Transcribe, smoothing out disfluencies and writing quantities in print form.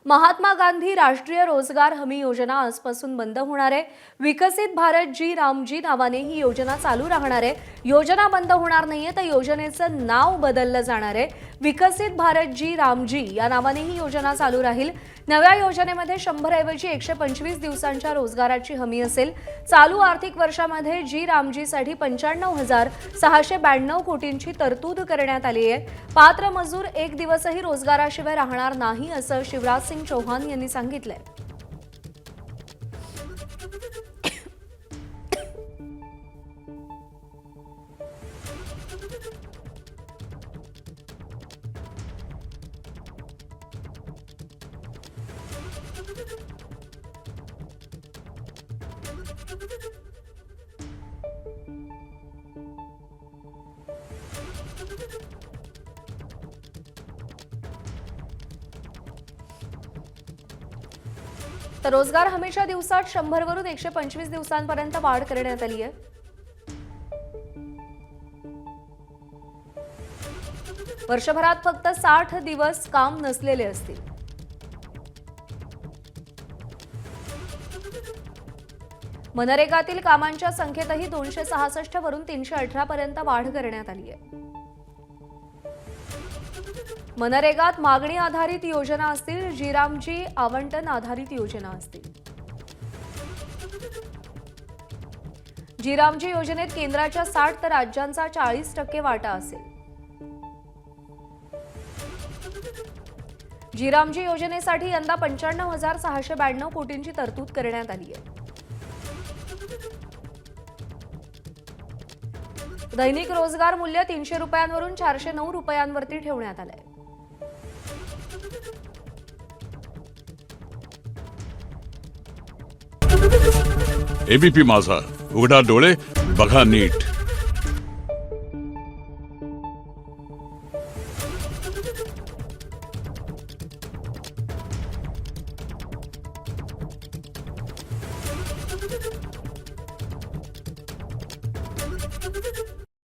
महात्मा गांधी राष्ट्रीय रोजगार हमी योजना आजपासून बंद होणार आहे। विकसित भारत जी रामजी नावाने ही योजना चालू राहणार आहे। योजना बंद होणार नाहीये, तर योजनेचं नाव बदललं जाणार आहे। विकसित भारत जी रामजी या नावाने ही योजना चालू राहील। नव्या योजनेमध्ये 100 ऐवजी 125 दिवसांच्या रोजगाराची हमी असेल। चालू आर्थिक वर्षामध्ये जी रामजीसाठी 95,692 कोटींची तरतूद करण्यात आली आहे। पात्र मजूर एक दिवसही रोजगाराशिवाय राहणार नाही असं शिवराज सिंग चौहान यांनी सांगितलंय। तर रोजगार हमीच्या दिवसात 100 वरून 125 दिवसांपर्यंत वाढ करण्यात आली आहे। वर्षभरात फक्त 60 दिवस काम नसलेले असतील। मनरेगातील कामांच्या संख्येतही 266 वरून 318 पर्यंत वाढ करण्यात आली आहे। मनरेगात मागणी आधारित योजना असतील, जी रामजी आवंटन आधारित योजना असतील। जी रामजी योजनेत केंद्राच्या 60 तर राज्यांचा 40% वाटा असेल। जी रामजी योजनेसाठी यंदा 95,692 कोटींची तरतूद करण्यात आली आहे। दैनिक रोजगार मूल्य 300 रुपयांवरून 409 रुपयांवरती ठेवण्यात आलंय। एबीपी माझा, उघडा डोळे बघा नीट।